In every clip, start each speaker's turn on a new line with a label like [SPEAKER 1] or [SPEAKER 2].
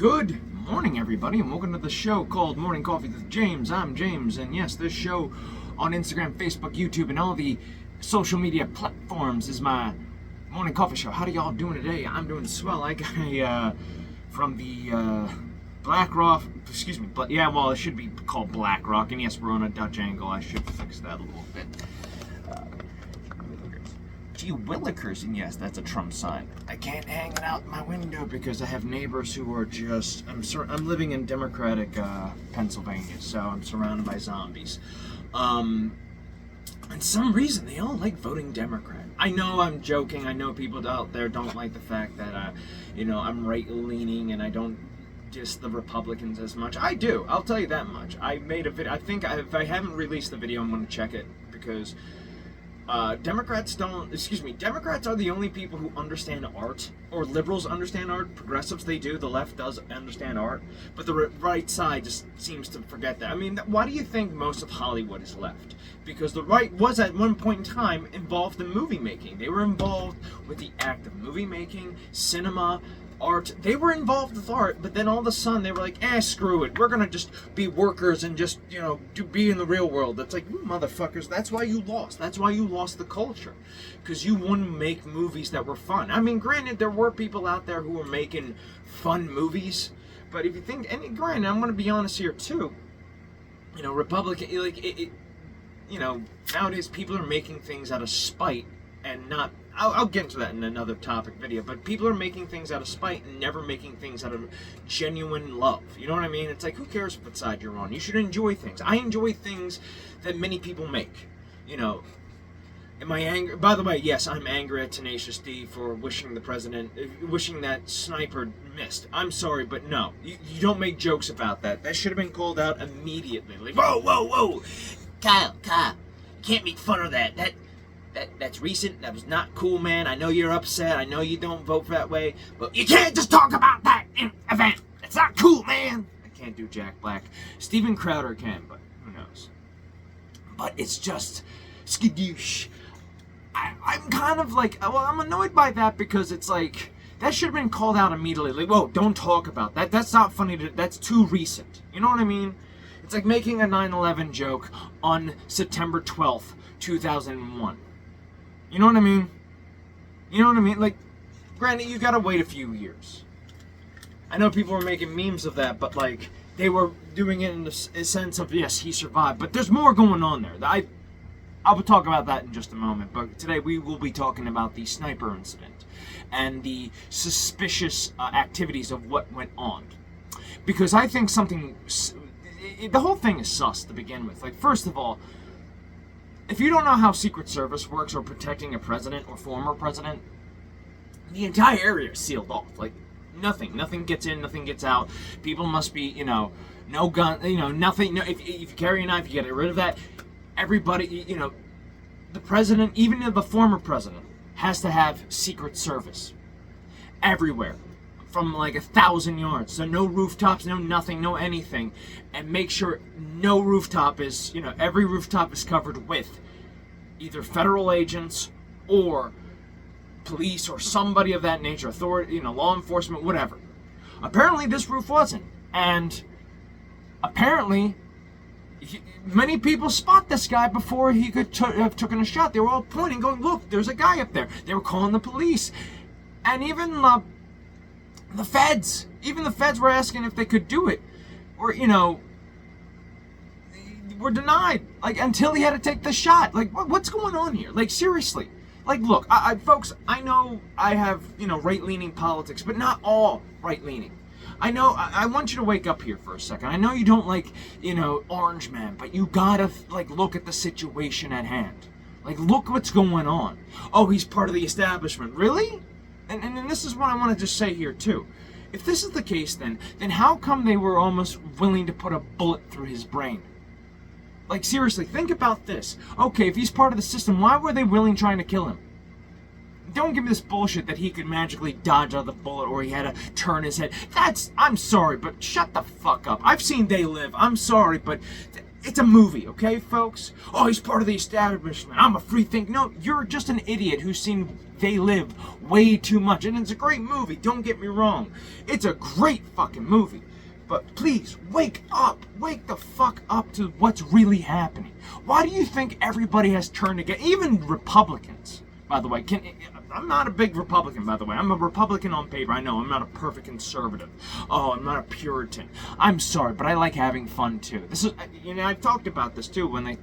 [SPEAKER 1] Good morning, everybody, and welcome to the show called Morning Coffee with James. I'm James, and yes, this show on Instagram, Facebook, YouTube, and all the social media platforms is my morning coffee show. How do y'all doing today? I'm doing swell. I got from the BlackRock, it should be called BlackRock, and yes, we're on a Dutch angle. I should fix that a little bit. Gee Willikers, and yes, that's a Trump sign. I can't hang it out my window because I have neighbors who are just, I'm living in Democratic Pennsylvania, so I'm surrounded by zombies. And some reason they all like voting Democrat. I know I'm joking. I know people out there don't like the fact that, I'm right-leaning and I don't diss the Republicans as much. I do. I'll tell you that much. I made a video. I think if I haven't released the video, I'm going to check it because Democrats are the only people who understand art, or liberals understand art. Progressives, they do. The left does understand art, but the right side just seems to forget that. I mean, why do you think most of Hollywood is left? Because the right was at one point in time involved in movie making. They were involved with the act of movie making, cinema, art. They were involved with art, but then all of a sudden they were like, screw it. We're gonna just be workers and just, be in the real world. It's like, motherfuckers, that's why you lost. That's why you lost the culture. Because you wouldn't make movies that were fun. I mean, granted, there were people out there who were making fun movies, but if you think, and granted, I'm gonna be honest here too, Republican, nowadays people are making things out of spite and not, I'll get into that in another topic video, but people are making things out of spite and never making things out of genuine love. You know what I mean? It's like, who cares what side you're on? You should enjoy things. I enjoy things that many people make. Am I angry? By the way, yes, I'm angry at Tenacious D for wishing that sniper missed. I'm sorry, but no. You don't make jokes about that. That should have been called out immediately. Like, whoa. Kyle, can't make fun of that. That's recent. That was not cool, man. I know you're upset. I know you don't vote for that way. But you can't just talk about that event. It's not cool, man. I can't do Jack Black. Steven Crowder can, but who knows? But it's just skadoosh. I'm kind of like, I'm annoyed by that because it's like, that should have been called out immediately. Like, whoa, don't talk about that. That's not funny. That's too recent. You know what I mean? It's like making a 9/11 joke on September 12th, 2001. You know what I mean? Like, granted, you gotta wait a few years. I know people were making memes of that, but like, they were doing it in a sense of, yes, he survived. But there's more going on there. I will talk about that in just a moment. But today we will be talking about the sniper incident and the suspicious activities of what went on. Because I think the whole thing is sus to begin with. Like, first of all, if you don't know how Secret Service works or protecting a president or former president, the entire area is sealed off. Like, nothing gets in, nothing gets out. People must be, no gun, nothing. No, if you carry a knife, you get rid of that. Everybody, the president, even the former president, has to have Secret Service everywhere. From like 1,000 yards. So no rooftops, no nothing, no anything. And make sure no rooftop is, every rooftop is covered with either federal agents or police or somebody of that nature, authority, law enforcement, whatever. Apparently this roof wasn't. And apparently many people spot this guy before he could have taken a shot. They were all pointing, going, look, there's a guy up there. They were calling the police. And even the feds were asking if they could do it, or were denied. Like, until he had to take the shot. Like, what's going on here? Like, seriously. Like, look, folks, I know I have right-leaning politics, but not all right-leaning. I know. I want you to wake up here for a second. I know you don't like Orange Man, but you gotta look at the situation at hand. Like, look what's going on. Oh, he's part of the establishment. Really? And this is what I want to just say here, too. If this is the case, then how come they were almost willing to put a bullet through his brain? Like, seriously, think about this. Okay, if he's part of the system, why were they trying to kill him? Don't give me this bullshit that he could magically dodge out of the bullet or he had to turn his head. I'm sorry, but shut the fuck up. I've seen They Live. I'm sorry, but it's a movie, okay, folks? Oh, he's part of the establishment. I'm a free think. No, you're just an idiot who's seen they live way too much. And it's a great movie, don't get me wrong. It's a great fucking movie. But please, wake up. Wake the fuck up to what's really happening. Why do you think everybody has turned against, even Republicans, by the way? I'm not a big Republican, by the way. I'm a Republican on paper. I know, I'm not a perfect conservative. Oh, I'm not a Puritan. I'm sorry, but I like having fun, too. This is, I've talked about this, too, when they,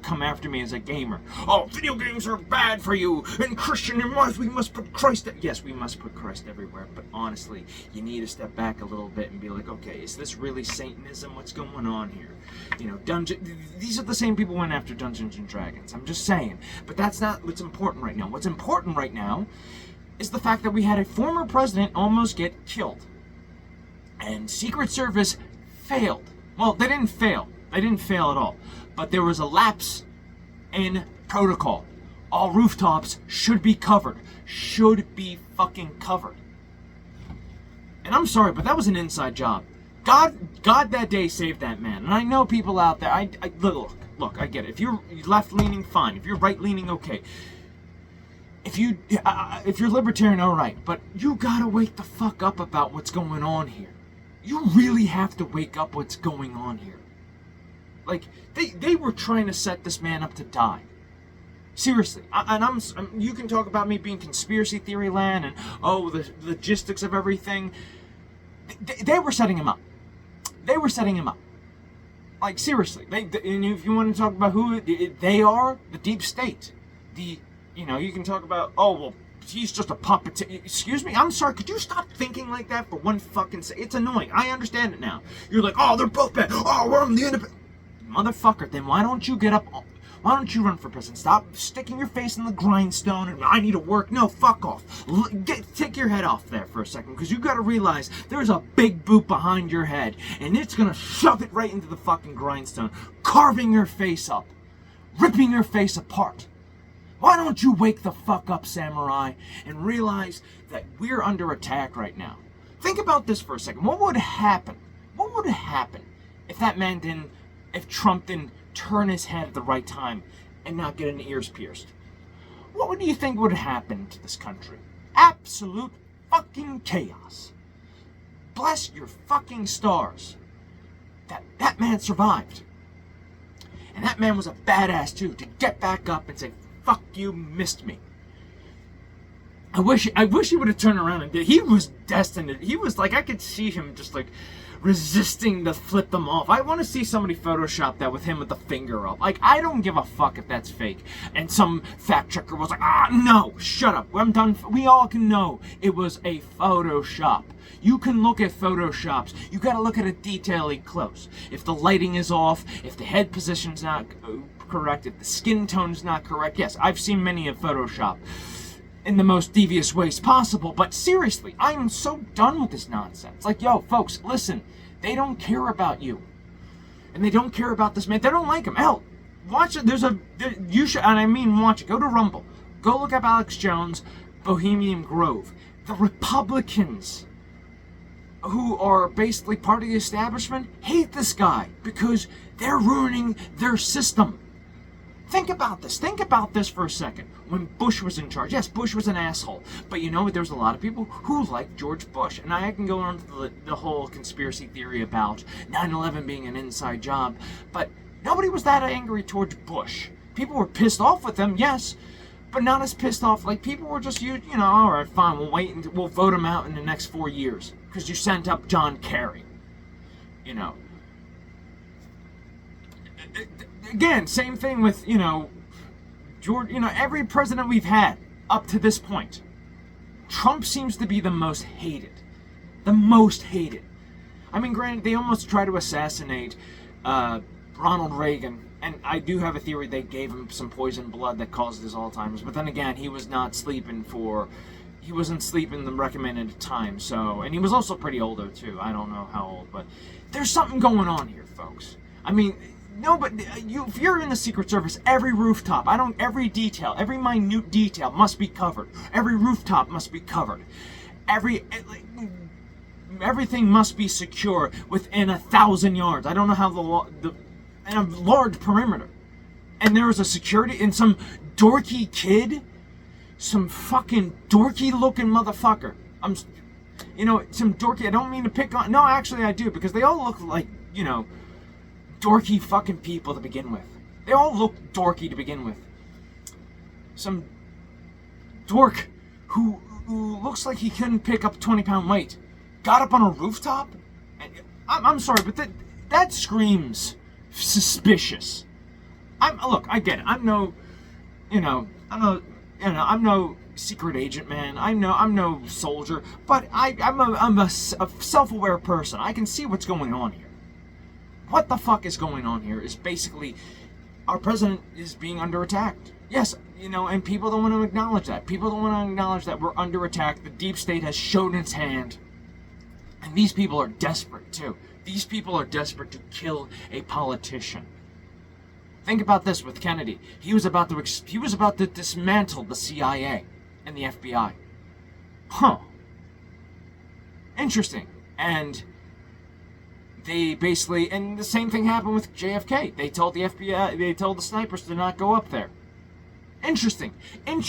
[SPEAKER 1] come after me as a gamer. Oh, video games are bad for you, and Christian and wise, we must put Christ... Yes, we must put Christ everywhere, but honestly, you need to step back a little bit and be like, okay, is this really Satanism? What's going on here? These are the same people who went after Dungeons and Dragons. I'm just saying. But that's not what's important right now. What's important right now is the fact that we had a former president almost get killed. And Secret Service failed. Well, they didn't fail. They didn't fail at all. But there was a lapse in protocol. All rooftops should be covered. Should be fucking covered. And I'm sorry, but that was an inside job. God that day saved that man. And I know people out there, look, I get it. If you're left-leaning, fine. If you're right-leaning, okay. If you're libertarian, all right. But you gotta wake the fuck up about what's going on here. You really have to wake up what's going on here. Like, they were trying to set this man up to die. Seriously. You can talk about me being conspiracy theory land and, the logistics of everything. They were setting him up. They were setting him up. Like, seriously. And if you want to talk about who they are, the deep state. You can talk about, he's just a puppet. Excuse me? I'm sorry, could you stop thinking like that for one fucking second? It's annoying. I understand it now. You're like, they're both bad. We're on the independent. Motherfucker, then why don't you get up? Why don't you run for president? Stop sticking your face in the grindstone and I need to work. No, fuck off. Take your head off there for a second, because you gotta realize there's a big boot behind your head and it's gonna shove it right into the fucking grindstone, carving your face up, ripping your face apart. Why don't you wake the fuck up, samurai, and realize that we're under attack right now? Think about this for a second. What would happen? What would happen if if Trump didn't turn his head at the right time and not get an ears pierced? What do you think would happen to this country? Absolute fucking chaos. Bless your fucking stars that man survived. And that man was a badass too, to get back up and say, fuck you, missed me. I wish he would have turned around and did. He was destined. He was like, I could see him just like resisting to flip them off. I want to see somebody Photoshop that with him with the finger up. Like, I don't give a fuck if that's fake. And some fact checker was like, no, shut up. I'm done. We all can know it was a Photoshop. You can look at Photoshops. You got to look at it detailedly close. If the lighting is off, if the head position's not correct, if the skin tone's not correct. Yes, I've seen many of Photoshop in the most devious ways possible, but seriously, I am so done with this nonsense. Like, yo, folks, listen, they don't care about you. And they don't care about this man. They don't like him. Hell, watch it. You should, and I mean watch it. Go to Rumble. Go look up Alex Jones, Bohemian Grove. The Republicans, who are basically part of the establishment, hate this guy because they're ruining their system. Think about this. Think about this for a second. When Bush was in charge, yes, Bush was an asshole. But you know, there's a lot of people who like George Bush. And I can go on to the whole conspiracy theory about 9/11 being an inside job. But nobody was that angry towards Bush. People were pissed off with him, yes. But not as pissed off. Like, people were just, all right, fine, we'll wait and we'll vote him out in the next 4 years. Because you sent up John Kerry. Again, same thing with, George, every president we've had up to this point. Trump seems to be the most hated. The most hated. I mean, granted, they almost tried to assassinate Ronald Reagan, and I do have a theory they gave him some poison blood that caused his Alzheimer's, but then again, he wasn't sleeping the recommended time, so, and he was also pretty older too. I don't know how old, but there's something going on here, folks. I mean, no, but if you're in the Secret Service, every rooftop, every detail, every minute detail must be covered. Every rooftop must be covered. Everything must be secure within 1,000 yards. I don't know how in a large perimeter. And there was a security, and some dorky kid some fucking dorky looking motherfucker. Some dorky, I don't mean to pick on, no, actually I do, because they all look like, dorky fucking people to begin with. They all look dorky to begin with. Some dork who looks like he couldn't pick up a 20-pound weight got up on a rooftop. And I'm sorry, but that screams suspicious. Look, I get it. I'm no secret agent, man. I'm no soldier, but I'm a self-aware person. I can see what's going on here. What the fuck is going on here is basically our president is being under attack. Yes, and people don't want to acknowledge that. People don't want to acknowledge that we're under attack. The deep state has shown its hand. And these people are desperate, too. These people are desperate to kill a politician. Think about this with Kennedy. He was about to dismantle the CIA and the FBI. Huh. Interesting. And they basically, and the same thing happened with JFK. They told the FBI, they told the snipers to not go up there. Interesting. And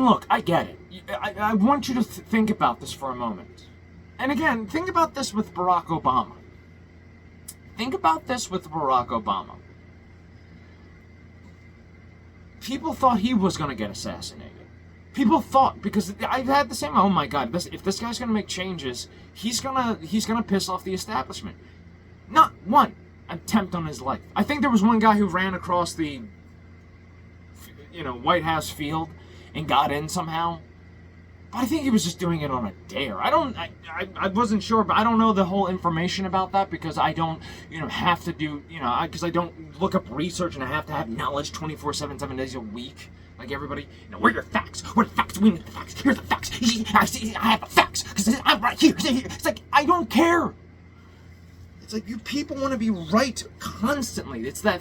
[SPEAKER 1] look, I get it. I want you to think about this for a moment. And again, think about this with Barack Obama. People thought he was going to get assassinated. People thought, because I've had the same, oh my god, if this guy's going to make changes, he's going to piss off the establishment. Not one attempt on his life. I think there was one guy who ran across the, White House field and got in somehow. But I think he was just doing it on a dare. I wasn't sure, but I don't know the whole information about that because I don't, have to do, because I don't look up research and I have to have knowledge 24/7, 7 days a week. Like everybody, where are your facts? What are the facts? We need the facts. Here's the facts. I have the facts because I'm right here. It's like, I don't care. It's like you people want to be right constantly. It's an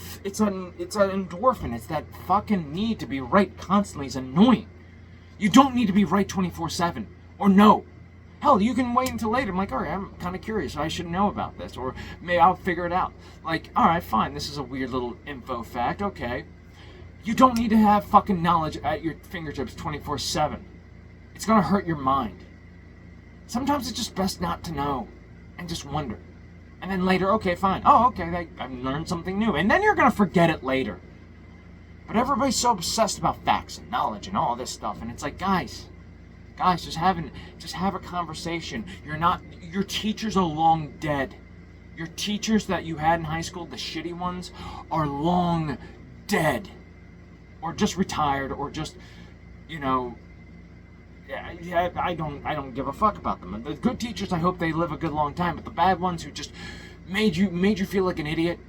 [SPEAKER 1] endorphin. It's that fucking need to be right constantly. It's annoying. You don't need to be right 24/7. Or no. Hell, you can wait until later. I'm like, alright, I'm kind of curious. I should know about this. Or maybe I'll figure it out. Like, alright, fine. This is a weird little info fact. Okay. You don't need to have fucking knowledge at your fingertips 24/7. It's gonna hurt your mind. Sometimes it's just best not to know. And just wonder. And then later, okay, fine. Oh, okay, I've learned something new. And then you're gonna forget it later. But everybody's so obsessed about facts and knowledge and all this stuff. And it's like, guys, just have a conversation. Your teachers are long dead. Your teachers that you had in high school, the shitty ones, are long dead. Or just retired, or just, I don't give a fuck about them. The good teachers, I hope they live a good long time. But the bad ones who just made you feel like an idiot,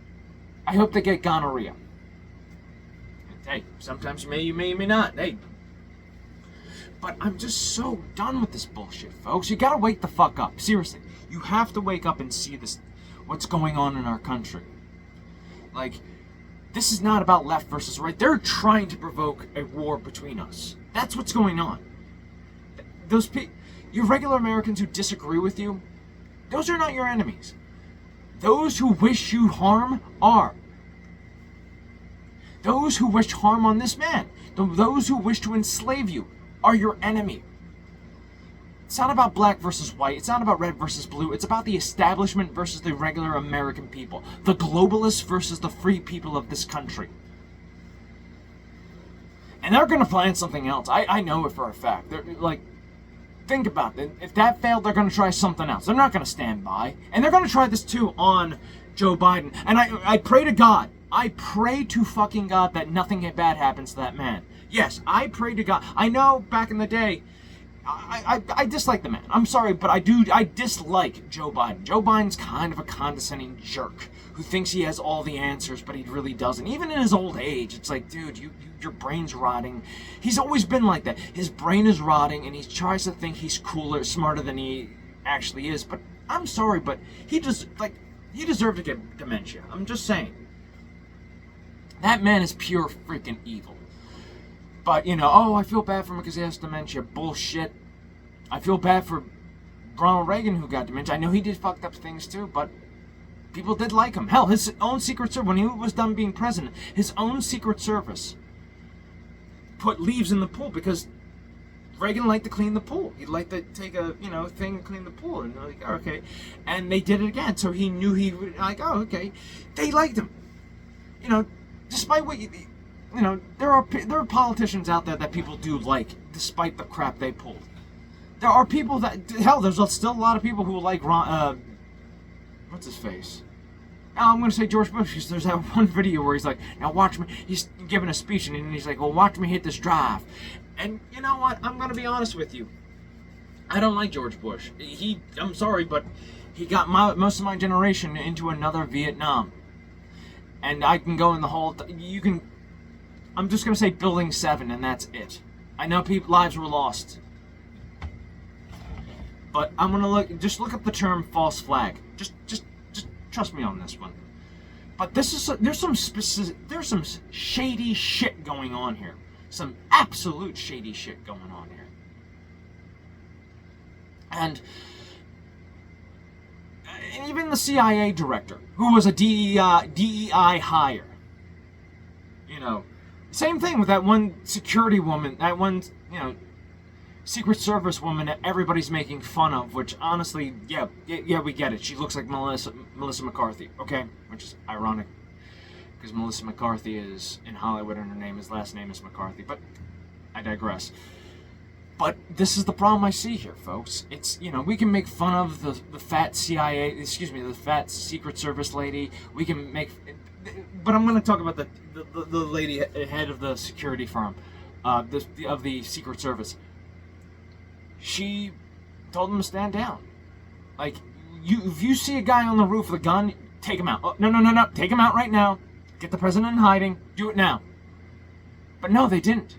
[SPEAKER 1] I hope they get gonorrhea. Hey, sometimes you may not. Hey. But I'm just so done with this bullshit, folks. You gotta wake the fuck up. Seriously. You have to wake up and see what's going on in our country. Like, this is not about left versus right. They're trying to provoke a war between us. That's what's going on. You regular Americans who disagree with you, those are not your enemies. Those who wish you harm are. Those who wish harm on this man, those who wish to enslave you, are your enemy. It's not about black versus white. It's not about red versus blue. It's about the establishment versus the regular American people. The globalists versus the free people of this country. And they're going to plan something else. I know it for a fact. They're like, think about it. If that failed, they're going to try something else. They're not going to stand by. And they're going to try this too on Joe Biden. And I pray to God. I pray to fucking God that nothing bad happens to that man. Yes, I pray to God. I know back in the day, I dislike the man. I'm sorry, but I dislike Joe Biden. Joe Biden's kind of a condescending jerk who thinks he has all the answers, but he really doesn't. Even in his old age, it's like, dude, your brain's rotting. He's always been like that. His brain is rotting, and he tries to think he's cooler, smarter than he actually is. But I'm sorry, but he deserved to get dementia. I'm just saying. That man is pure freaking evil. But, I feel bad for him because he has dementia. Bullshit. I feel bad for Ronald Reagan who got dementia. I know he did fucked up things too, but People did like him. Hell, his own Secret Service, when he was done being president, his own Secret Service put leaves in the pool because Reagan liked to clean the pool. He'd like to take a, thing and clean the pool. And like, okay. And they did it again. So he knew he would, like, oh, okay. They liked him. Despite what there are politicians out there that people do like, despite the crap they pulled. There are people that, hell, there's still a lot of people who like what's his face? Now I'm going to say George Bush, because there's that one video where he's like, now watch me, he's giving a speech, and he's like, well, watch me hit this drive. And you know what? I'm going to be honest with you. I don't like George Bush. I'm sorry, but he got most of my generation into another Vietnam. And I can go in the whole, I'm just going to say Building 7, and that's it. I know lives were lost. But I'm going to look up the term false flag. Just trust me on this one. But there's some shady shit going on here. Some absolute shady shit going on here. And even the CIA director, who was a DEI hire. Same thing with that one security woman, that one, Secret Service woman that everybody's making fun of, which honestly, yeah, we get it. She looks like Melissa McCarthy, okay? Which is ironic, because Melissa McCarthy is in Hollywood and his last name is McCarthy, but I digress. But this is the problem I see here, folks. It's, we can make fun of the fat the fat Secret Service lady. We can make, but I'm going to talk about the lady head of the security firm, of the Secret Service. She told him to stand down. Like, if you see a guy on the roof with a gun, take him out. Oh, no. Take him out right now. Get the president in hiding. Do it now. But no, they didn't.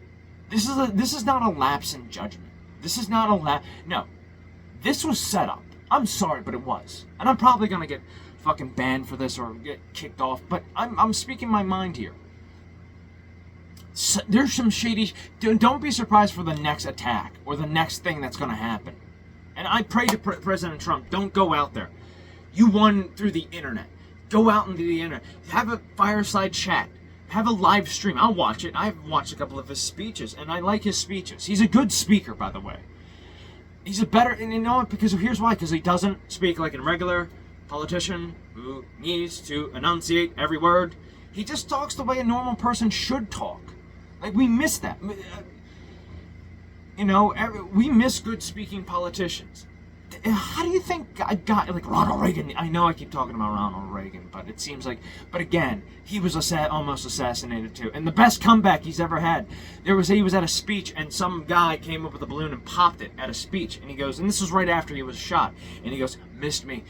[SPEAKER 1] This is not a lapse in judgment. This is not a lapse. No. This was set up. I'm sorry, but it was. And I'm probably going to get fucking banned for this or get kicked off. But I'm speaking my mind here. So, there's some shady. Don't be surprised for the next attack or the next thing that's going to happen. And I pray to President Trump, don't go out there. You won through the internet. Go out into the internet. Have a fireside chat. Have a live stream. I'll watch it. I've watched a couple of his speeches, and I like his speeches. He's a good speaker, by the way. He's a better, and you know what? Because here's why. Because he doesn't speak like a regular politician who needs to enunciate every word. He just talks the way a normal person should talk. Like, we miss that. We miss good-speaking politicians. How do you think a guy like Ronald Reagan, I know I keep talking about Ronald Reagan, but it seems like, but again, he was almost assassinated too. And the best comeback he's ever had, he was at a speech and some guy came up with a balloon and popped it at a speech. And he goes, and this was right after he was shot, and he goes, missed me.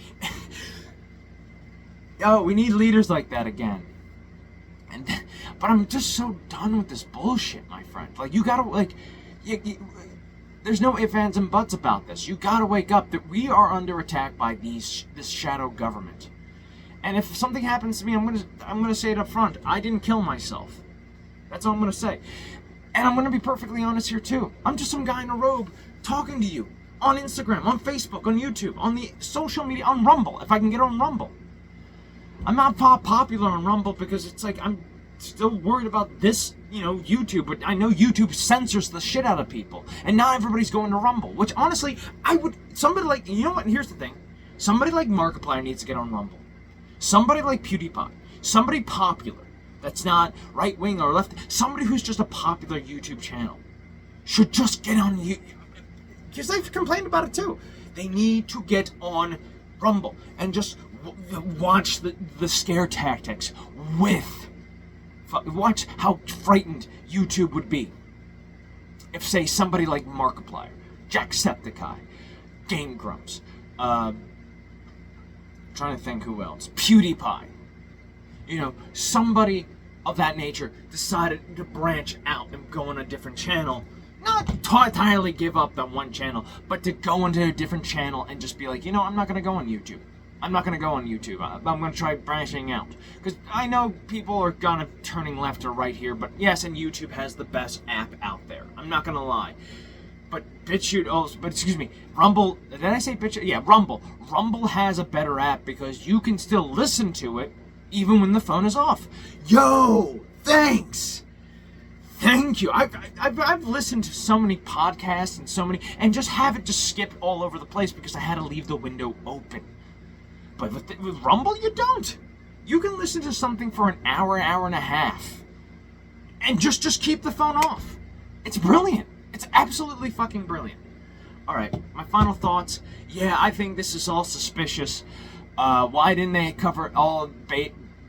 [SPEAKER 1] Yo, we need leaders like that again. But I'm just so done with this bullshit, my friend. Like, you gotta, there's no ifs, ands, and buts about this. You gotta wake up that we are under attack by this shadow government. And if something happens to me, I'm gonna say it up front. I didn't kill myself. That's all I'm gonna say. And I'm gonna be perfectly honest here too. I'm just some guy in a robe talking to you on Instagram, on Facebook, on YouTube, on the social media, on Rumble, if I can get on Rumble. I'm not popular on Rumble because it's like I'm still worried about this, YouTube, but I know YouTube censors the shit out of people, and not everybody's going to Rumble, which honestly, somebody like, you know what, and here's the thing, somebody like Markiplier needs to get on Rumble. Somebody like PewDiePie, somebody popular, that's not right-wing or left, somebody who's just a popular YouTube channel, should just get on YouTube, because I've complained about it too. They need to get on Rumble, and just watch the scare tactics watch how frightened YouTube would be if, say, somebody like Markiplier, Jacksepticeye, Game Grumps, trying to think who else, PewDiePie, somebody of that nature decided to branch out and go on a different channel. Not entirely give up that one channel, but to go into a different channel and just be like, I'm not going to go on YouTube. I'm not going to go on YouTube. I'm going to try branching out. Because I know people are kind of turning left or right here, but yes, and YouTube has the best app out there. I'm not going to lie. But BitChute also, but excuse me, Rumble, did I say BitChute? Yeah, Rumble. Rumble has a better app because you can still listen to it even when the phone is off. Yo, thanks! Thank you. I've listened to so many podcasts and just have it just skip all over the place because I had to leave the window open. But with Rumble, you don't. You can listen to something for an hour and a half, and just keep the phone off. It's brilliant. It's absolutely fucking brilliant. All right, my final thoughts. Yeah, I think this is all suspicious. Why didn't they cover all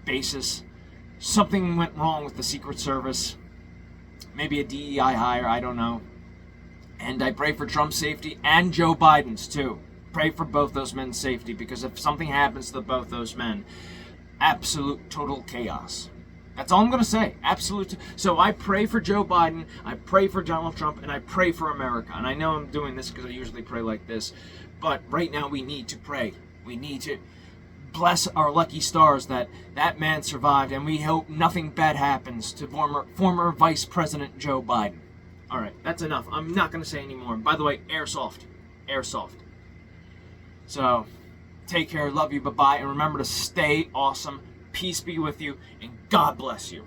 [SPEAKER 1] bases? Something went wrong with the Secret Service. Maybe a DEI hire, I don't know. And I pray for Trump's safety and Joe Biden's too. Pray for both those men's safety, because if something happens to both those men, absolute total chaos. That's all I'm going to say. Absolute. So I pray for Joe Biden, I pray for Donald Trump, and I pray for America. And I know I'm doing this because I usually pray like this, but right now we need to pray. We need to bless our lucky stars that that man survived, and we hope nothing bad happens to former Vice President Joe Biden. All right, that's enough. I'm not going to say any more. By the way, airsoft. So, take care, love you, bye-bye, and remember to stay awesome. Peace be with you, and God bless you.